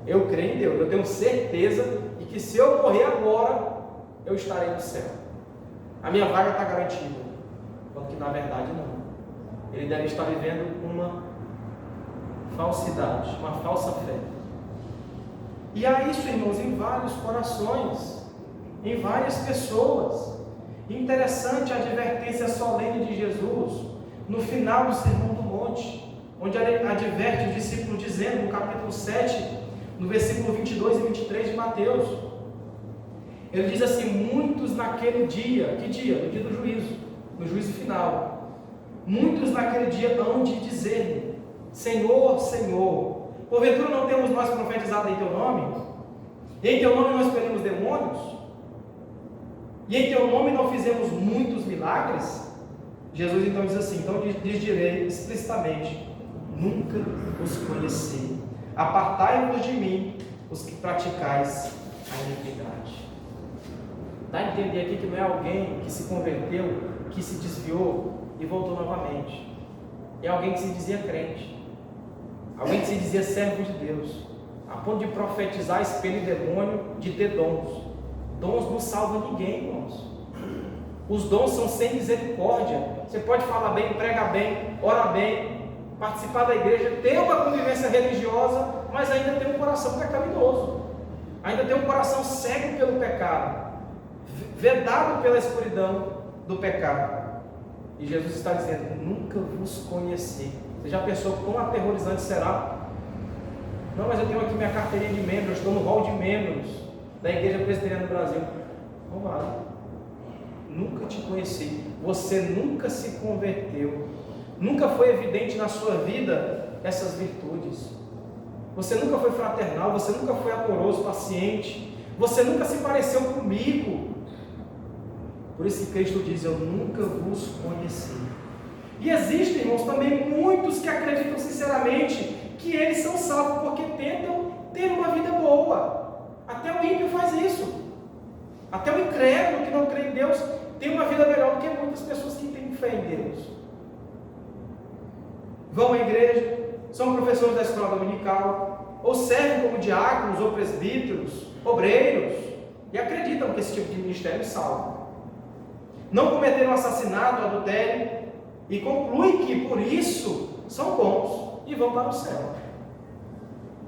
eu creio em Deus, eu tenho certeza de que se eu morrer agora, eu estarei no céu, a minha vaga está garantida, quando que na verdade não. Ele deve estar vivendo uma falsidade, uma falsa fé. E há isso, irmãos, em vários corações, em várias pessoas. Interessante a advertência solene de Jesus no final do Sermão do Monte, onde ele adverte os discípulos dizendo, no capítulo 7, no versículo 22 e 23 de Mateus, ele diz assim: muitos naquele dia, que dia? No dia do juízo, no juízo final, muitos naquele dia hão de dizer-lhe: Senhor, Senhor, porventura não temos nós profetizado em Teu nome? E em Teu nome nós expelimos demônios? E em Teu nome não fizemos muitos milagres? Jesus então diz assim: então lhes direi explicitamente: nunca os conheci. Apartai-vos de mim, os que praticais a iniquidade. Dá a entender aqui que não é alguém que se converteu, que se desviou e voltou novamente. É alguém que se dizia crente, alguém que se dizia servo de Deus, a ponto de profetizar, expelir demônio, de ter dons. Dons não salvam ninguém, irmãos. Os dons são sem misericórdia. Você pode falar bem, pregar bem, orar bem, participar da igreja, ter uma convivência religiosa, mas ainda tem um coração pecaminoso, ainda tem um coração cego pelo pecado, vedado pela escuridão do pecado. E Jesus está dizendo: nunca vos conheci. Você já pensou quão aterrorizante será? Não, mas eu tenho aqui minha carteirinha de membro, eu estou no hall de membros da Igreja Presbiteriana do Brasil. Não vale. Nunca te conheci. Você nunca se converteu. Nunca foi evidente na sua vida essas virtudes. Você nunca foi fraternal, você nunca foi amoroso, paciente. Você nunca se pareceu comigo. Por isso que Cristo diz: eu nunca vos conheci. E existem, irmãos, também muitos que acreditam sinceramente que eles são salvos porque tentam ter uma vida boa. Até o ímpio faz isso. Até o incrédulo que não crê em Deus tem uma vida melhor do que muitas pessoas que têm fé em Deus. Vão à igreja, são professores da escola dominical, ou servem como diáconos ou presbíteros, obreiros, e acreditam que esse tipo de ministério salva. não cometeram assassinato, adultério, e conclui que por isso são bons e vão para o céu.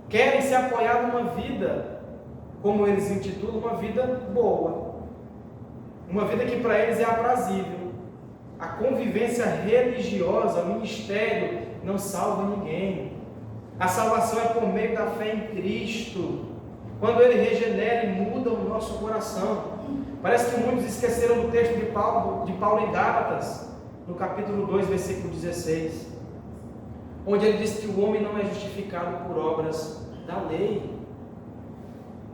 Querem se apoiar numa vida, como eles intitulam, uma vida boa, uma vida que para eles é aprazível. A convivência religiosa, o ministério, não salva ninguém. A salvação é por meio da fé em Cristo, quando Ele regenera e muda o nosso coração. Parece que muitos esqueceram do texto de Paulo em Gálatas, no capítulo 2, versículo 16, onde ele diz que o homem não é justificado por obras da lei.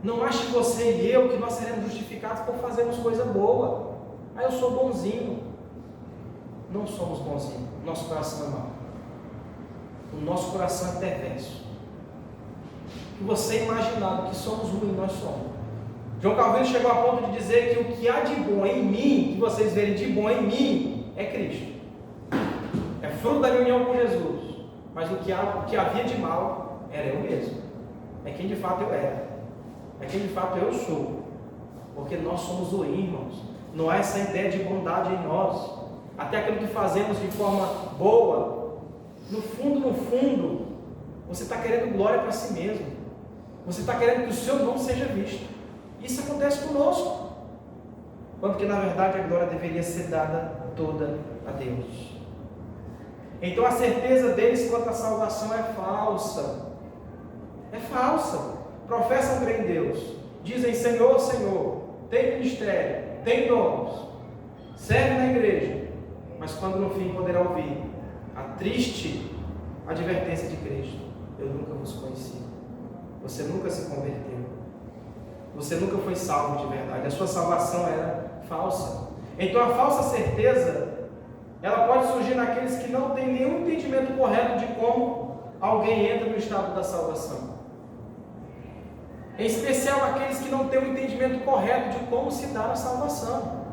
Não ache você e eu que nós seremos justificados por fazermos coisa boa. Eu sou bonzinho. Não somos bonzinhos. Nosso coração é mau. O nosso coração é perverso. Que você imaginava que somos ruins, nós somos. João Calvino chegou a ponto de dizer que o que há de bom em mim, que vocês verem de bom em mim, é Cristo. É fruto da minha união com Jesus. Mas o que havia de mal era eu mesmo. É quem de fato eu era. É quem de fato eu sou. Porque nós somos o irmãos. Não há essa ideia de bondade em nós. Até aquilo que fazemos de forma boa, no fundo, você está querendo glória para si mesmo. Você está querendo que o seu nome seja visto. Isso acontece conosco. Quando que na verdade a glória deveria ser dada toda a Deus. Então a certeza deles quanto à salvação é falsa. É falsa. Professam crer em Deus. Dizem Senhor, Senhor. Tem ministério, tem dons. Serve na igreja. Mas quando no fim poderá ouvir a triste advertência de Cristo: eu nunca vos conheci. Você nunca se converteu. Você nunca foi salvo de verdade. A sua salvação era falsa. Então a falsa certeza, ela pode surgir naqueles que não têm nenhum entendimento correto de como alguém entra no estado da salvação. Em especial aqueles que não têm um entendimento correto de como se dá a salvação.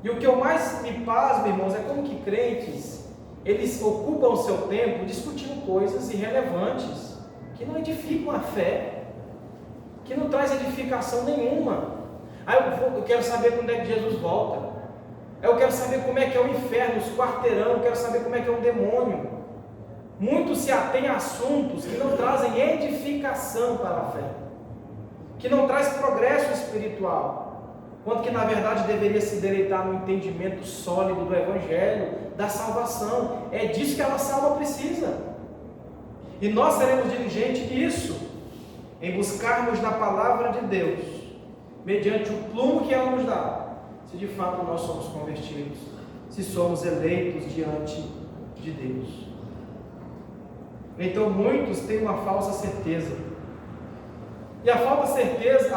E o que eu mais me pasmo, irmãos, é como que crentes, eles ocupam o seu tempo discutindo coisas irrelevantes, que não edificam a fé, que não traz edificação nenhuma. Eu quero saber quando é que Jesus volta. Eu quero saber como é que é o inferno, os quarteirão, eu quero saber como é que é um demônio. Muitos se atêm a assuntos que não trazem edificação para a fé, que não traz progresso espiritual. Quanto que na verdade deveria se deleitar no entendimento sólido do Evangelho, da salvação. É disso que a nossa alma precisa. E nós seremos diligentes nisso, em buscarmos na palavra de Deus, mediante o plumo que ela nos dá, se de fato nós somos convertidos, se somos eleitos diante de Deus. Então muitos têm uma falsa certeza. E a falsa certeza,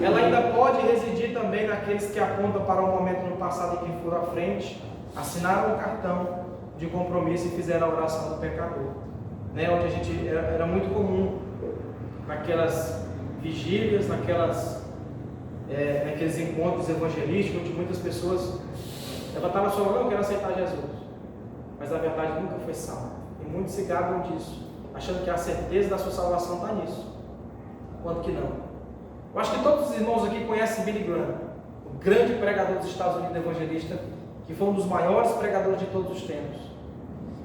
ela ainda pode residir também naqueles que apontam para um momento no passado em que foram à frente, assinaram um cartão de compromisso e fizeram a oração do pecador, né? Onde a gente era muito comum naquelas vigílias, naqueles encontros evangelísticos, onde muitas pessoas levantaram a sua mão: eu quero aceitar Jesus, mas na verdade nunca foi salvo. E muitos se gabam disso, achando que a certeza da sua salvação está nisso, quando que não. Eu acho que todos os irmãos aqui conhecem Billy Graham, o grande pregador dos Estados Unidos, evangelista, que foi um dos maiores pregadores de todos os tempos.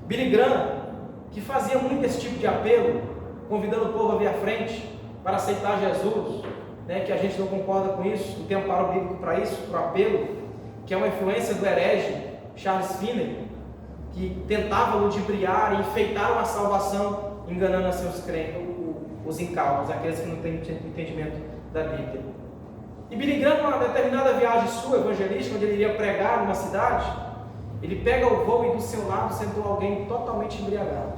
Billy Graham, que fazia muito esse tipo de apelo, convidando o povo a vir à frente para aceitar Jesus, né, que a gente não concorda com isso, não tem amparo bíblico para isso, para o apelo, que é uma influência do herege Charles Finney, que tentava ludibriar e enfeitar a salvação, enganando assim os crentes, os incautos, aqueles que não têm entendimento da Bíblia. E Billy Graham, numa determinada viagem sua evangelística, onde ele iria pregar numa cidade, ele pega o voo e do seu lado sentou alguém totalmente embriagado,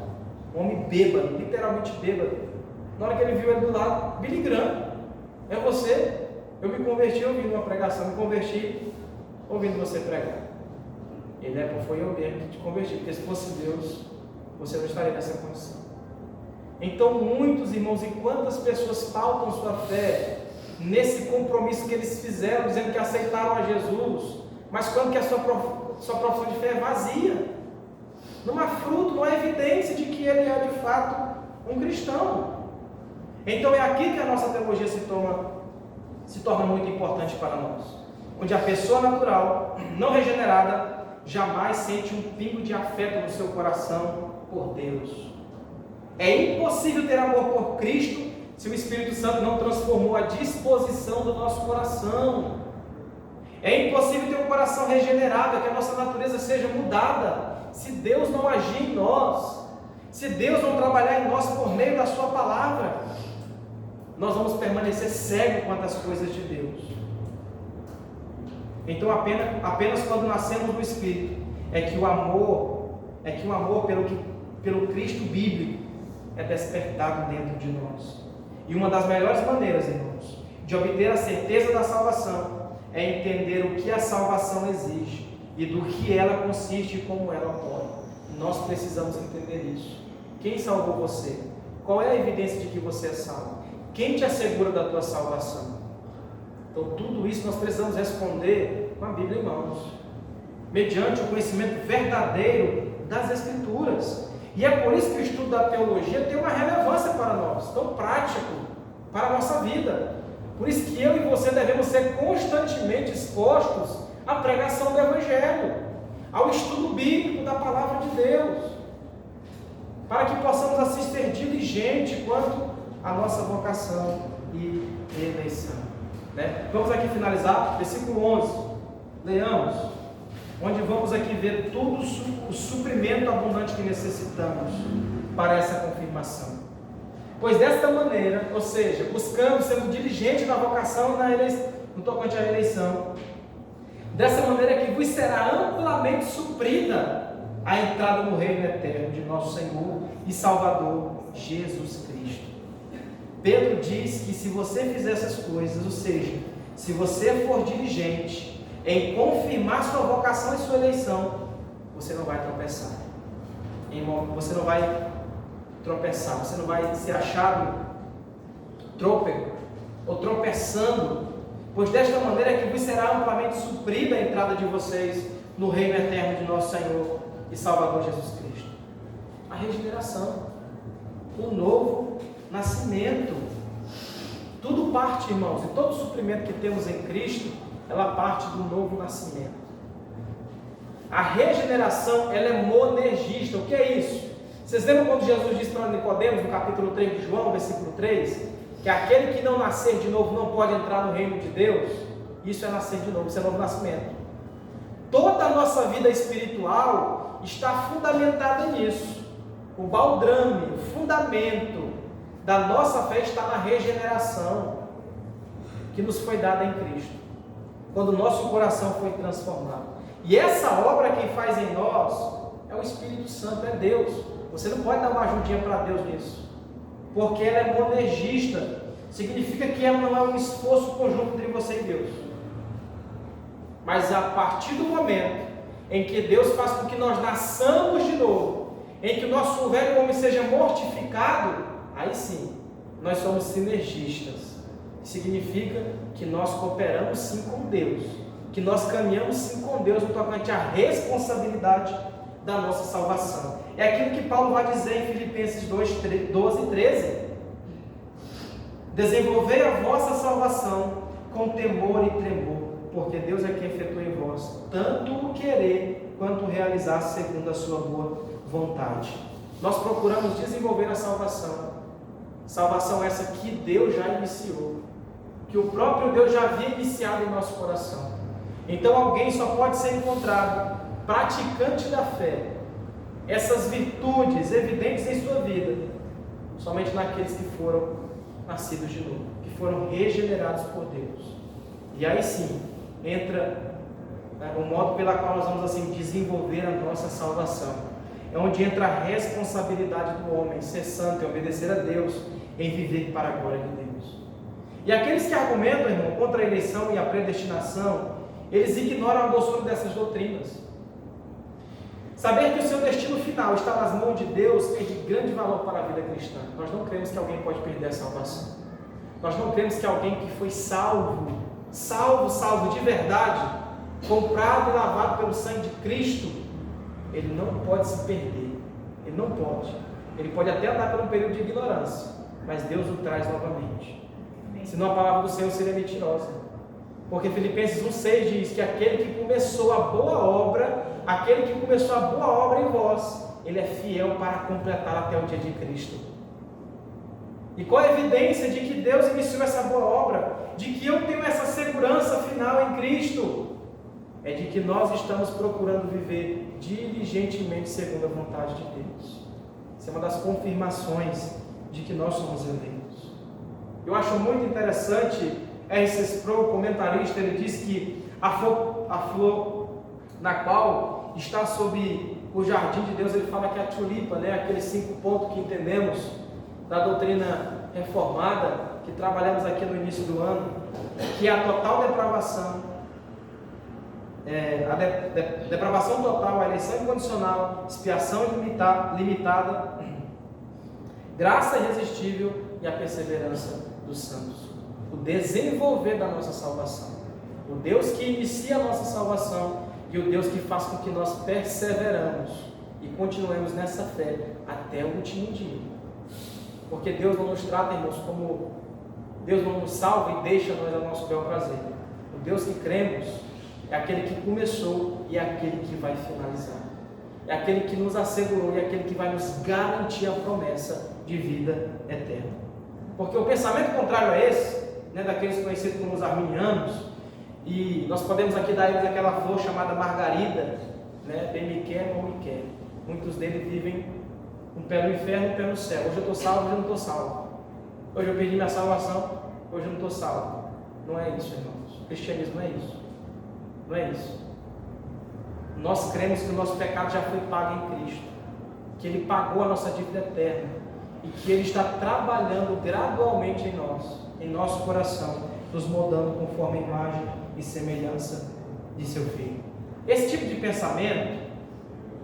um homem bêbado, literalmente bêbado. Na hora que ele viu ele do lado: Billy Graham, é você? Eu me converti ouvindo uma pregação, me converti ouvindo você pregar. Ele foi eu mesmo que te converti, porque se fosse Deus, você não estaria nessa condição. Então muitos irmãos, e quantas pessoas pautam sua fé nesse compromisso que eles fizeram, dizendo que aceitaram a Jesus, mas quando que a sua profissão de fé é vazia, não há fruto, não há evidência de que ele é de fato um cristão. Então é aqui que a nossa teologia se torna se torna muito importante para nós, onde a pessoa natural, não regenerada, jamais sente um pingo de afeto no seu coração por Deus. É impossível ter amor por Cristo se o Espírito Santo não transformou a disposição do nosso coração. É impossível ter um coração regenerado, que a nossa natureza seja mudada, se Deus não agir em nós, se Deus não trabalhar em nós por meio da sua palavra. Nós vamos permanecer cegos quanto às coisas de Deus. Então apenas quando nascemos do Espírito é que o amor pelo Cristo bíblico é despertado dentro de nós. E uma das melhores maneiras, irmãos, de obter a certeza da salvação é entender o que a salvação exige e do que ela consiste e como ela ocorre. Nós precisamos entender isso. Quem salvou você? Qual é a evidência de que você é salvo? Quem te assegura da tua salvação? Então tudo isso nós precisamos responder com a Bíblia em mãos, mediante o conhecimento verdadeiro das Escrituras. E é por isso que o estudo da teologia tem uma relevância para nós, tão prático para a nossa vida. Por isso que eu e você devemos ser constantemente expostos à pregação do Evangelho, ao estudo bíblico da Palavra de Deus, para que possamos assim ser diligentes quanto à nossa vocação e eleição. Vamos aqui finalizar, versículo 11, leamos, onde vamos aqui ver todo o suprimento abundante que necessitamos para essa confirmação. Pois desta maneira, ou seja, buscando, sendo diligente na vocação no tocante à eleição, dessa maneira que vos será amplamente suprida a entrada no reino eterno de nosso Senhor e Salvador Jesus Cristo. Pedro diz que se você fizer essas coisas, ou seja, se você for diligente em confirmar sua vocação e sua eleição, você não vai tropeçar. Você não vai tropeçar, você não vai ser achado trôpego ou tropeçando, pois desta maneira é que vos será amplamente suprida a entrada de vocês no reino eterno de nosso Senhor e Salvador Jesus Cristo. A regeneração, o novo nascimento, tudo parte, irmãos, e todo o suprimento que temos em Cristo, ela parte do novo nascimento. A regeneração, ela é monergista. O que é isso? Vocês lembram quando Jesus disse para Nicodemos, no capítulo 3 de João, versículo 3, que aquele que não nascer de novo não pode entrar no reino de Deus? Isso é nascer de novo, isso é novo nascimento. Toda a nossa vida espiritual está fundamentada nisso. O baldrame, o fundamento da nossa fé está na regeneração que nos foi dada em Cristo, quando o nosso coração foi transformado. E essa obra quem faz em nós é o Espírito Santo, é Deus. Você não pode dar uma ajudinha para Deus nisso, porque ela é monergista, significa que ela não é um esforço conjunto entre você e Deus, mas a partir do momento em que Deus faz com que nós nasçamos de novo, em que o nosso velho homem seja mortificado, aí sim, nós somos sinergistas. Significa que nós cooperamos sim com Deus, que nós caminhamos sim com Deus no tocante à responsabilidade da nossa salvação. É aquilo que Paulo vai dizer em Filipenses 12 e 13. Desenvolvei a vossa salvação com temor e tremor, porque Deus é quem efetua em vós, tanto o querer quanto o realizar segundo a sua boa vontade. Nós procuramos desenvolver a salvação. Salvação essa que Deus já iniciou, que o próprio Deus já havia iniciado em nosso coração. Então alguém só pode ser encontrado praticante da fé, essas virtudes evidentes em sua vida, somente naqueles que foram nascidos de novo, que foram regenerados por Deus. E aí sim entra o modo pela qual nós vamos assim desenvolver a nossa salvação. É onde entra a responsabilidade do homem ser santo e obedecer a Deus, em viver para a glória de Deus. E aqueles que argumentam, irmão, contra a eleição e a predestinação, eles ignoram a doçura dessas doutrinas. Saber que o seu destino final está nas mãos de Deus é de grande valor para a vida cristã. Nós não cremos que alguém pode perder a salvação. Nós não cremos que alguém que foi salvo de verdade, comprado e lavado pelo sangue de Cristo, ele não pode se perder. Ele não pode. Ele pode até andar por um período de ignorância, mas Deus o traz novamente. senão a palavra do Senhor seria mentirosa. Porque Filipenses 1,6 diz que aquele que começou a boa obra, em vós, ele é fiel para completar até o dia de Cristo. E qual a evidência de que Deus iniciou essa boa obra? De que eu tenho essa segurança final em Cristo? É de que nós estamos procurando viver diligentemente segundo a vontade de Deus. Isso é uma das confirmações de que nós somos eleitos. Eu acho muito interessante, R.C. Sproul, comentarista, ele diz que a flor na qual está sob o jardim de Deus, ele fala que é a tulipa, né? Aqueles 5 pontos que entendemos da doutrina reformada, que trabalhamos aqui no início do ano, que é a total depravação, a depravação total, a eleição incondicional, expiação limitada, graça irresistível e a perseverança dos santos. O desenvolver da nossa salvação. O Deus que inicia a nossa salvação e o Deus que faz com que nós perseveramos e continuemos nessa fé até o último dia. Porque Deus não nos trata, irmãos, como Deus não nos salva e deixa nós a nosso bel prazer. O Deus que cremos é aquele que começou e é aquele que vai finalizar. É aquele que nos assegurou e é aquele que vai nos garantir a promessa de vida eterna. Porque o pensamento contrário a esse, né, daqueles conhecidos como os arminianos, e nós podemos aqui dar a eles aquela flor chamada margarida, né, bem me quer, mal me quer. Muitos deles vivem um pé no inferno e um pé no céu. Hoje eu estou salvo, hoje eu não estou salvo. Hoje eu perdi minha salvação, hoje eu não estou salvo. Não é isso, irmãos. O cristianismo não é isso. Não é isso. Nós cremos que o nosso pecado já foi pago em Cristo, que Ele pagou a nossa dívida eterna e que Ele está trabalhando gradualmente em nós, em nosso coração, nos moldando conforme a imagem e semelhança de Seu Filho. Esse tipo de pensamento,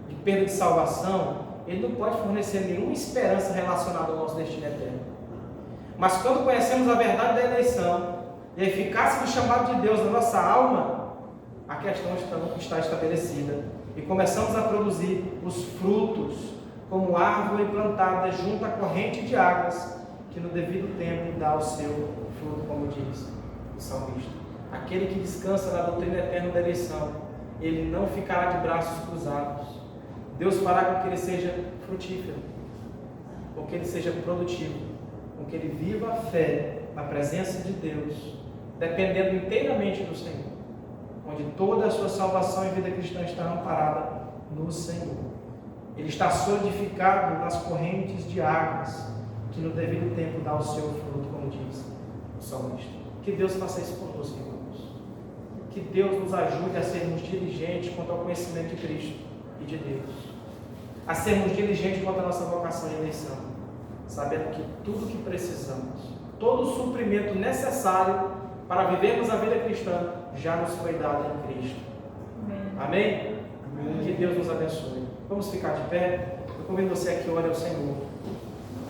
de perda de salvação, ele não pode fornecer nenhuma esperança relacionada ao nosso destino eterno. Mas quando conhecemos a verdade da eleição e a eficácia do chamado de Deus na nossa alma, a questão está estabelecida e começamos a produzir os frutos como árvore plantada junto à corrente de águas que no devido tempo dá o seu fruto, como diz o salmista. Aquele que descansa na doutrina eterna da eleição, ele não ficará de braços cruzados. Deus fará com que ele seja frutífero, com que ele seja produtivo, com que ele viva a fé na presença de Deus, dependendo inteiramente do Senhor, onde toda a sua salvação e vida cristã está amparada no Senhor. Ele está solidificado nas correntes de águas, que no devido tempo dá o seu fruto, como diz o salmista. Que Deus faça isso conosco, irmãos. Que Deus nos ajude a sermos diligentes quanto ao conhecimento de Cristo e de Deus. A sermos diligentes quanto à nossa vocação e eleição, sabendo que tudo que precisamos, todo o suprimento necessário para vivermos a vida cristã, já nos foi dado em Cristo. Amém? Amém? Que Deus nos abençoe. Vamos ficar de pé? Eu convido você a que ore ao Senhor.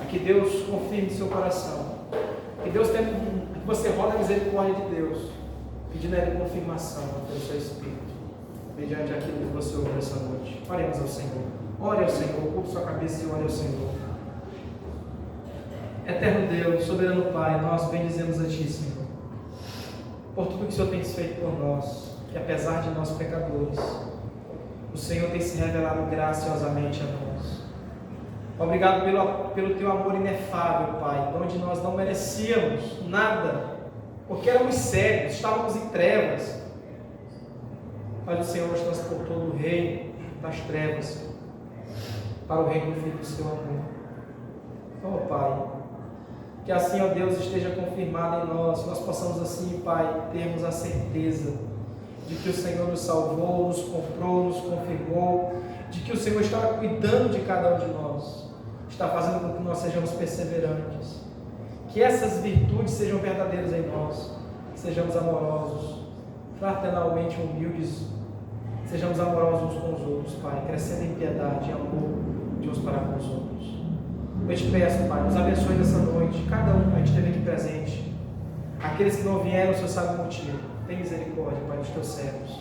A que Deus confirme seu coração. Que Deus tenha, que você roda a misericórdia de Deus, pedindo a Ele confirmação pelo seu Espírito, mediante aquilo que você ouviu essa noite. Oremos ao Senhor. Ore ao Senhor, curva sua cabeça e ore ao Senhor. Eterno Deus, soberano Pai, nós bendizemos a Ti, Senhor, por tudo que o Senhor tem feito por nós, que apesar de nós pecadores, o Senhor tem se revelado graciosamente a nós. Obrigado pelo Teu amor inefável, Pai, onde nós não merecíamos nada, porque éramos cegos, estávamos em trevas, mas o Senhor nos transportou do reino das trevas para o reino do Filho do Seu amor. Oh, Pai, que assim, ó Deus, esteja confirmado em nós possamos assim, Pai, termos a certeza de que o Senhor nos salvou, nos comprou, nos confirmou, de que o Senhor está cuidando de cada um de nós, está fazendo com que nós sejamos perseverantes, que essas virtudes sejam verdadeiras em nós, sejamos amorosos, fraternalmente humildes, sejamos amorosos uns com os outros, Pai, crescendo em piedade e amor de uns para com os outros. Eu te peço, Pai, nos abençoe nessa noite, cada um, Pai, esteve aqui presente. Aqueles que não vieram, o Senhor sabe o motivo. Tem misericórdia, Pai, dos teus servos.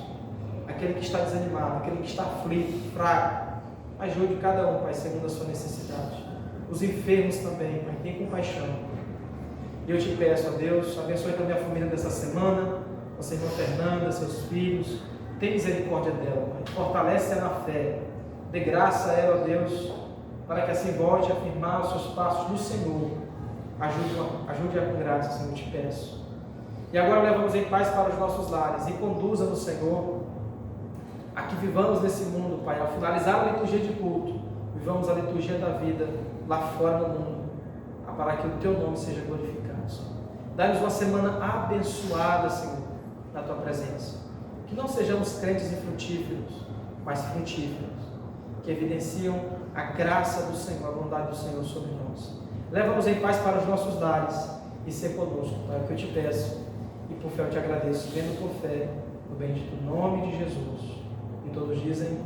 Aquele que está desanimado, aquele que está aflito, fraco, ajude cada um, Pai, segundo a sua necessidade. Os enfermos também, Pai, tem compaixão. E eu te peço, ó Deus, abençoe também a família dessa semana, nossa irmã Fernanda, seus filhos, tem misericórdia dela, Pai. Fortalece-a na fé, dê graça a ela, ó Deus, para que assim volte a firmar os seus passos no Senhor. Ajude-a com graça, Senhor, eu te peço. E agora levamos em paz para os nossos lares e conduza-nos, Senhor, a que vivamos nesse mundo, Pai. Ao finalizar a liturgia de culto, vivamos a liturgia da vida lá fora no mundo, para que o Teu nome seja glorificado, Senhor. Dá-nos uma semana abençoada, Senhor, na Tua presença. Que não sejamos crentes infrutíferos, mas frutíferos, que evidenciam a graça do Senhor, a bondade do Senhor sobre nós. Leva-nos em paz para os nossos lares e ser conosco, Pai, é o que eu te peço. E por fé eu te agradeço, vendo por fé, no bendito nome de Jesus. E todos dizem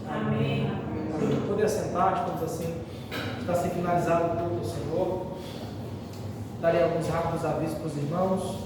Amém. Amém. Poder assentar, estamos assim, está assim finalizado o culto do Senhor. Darei alguns rápidos avisos para os irmãos.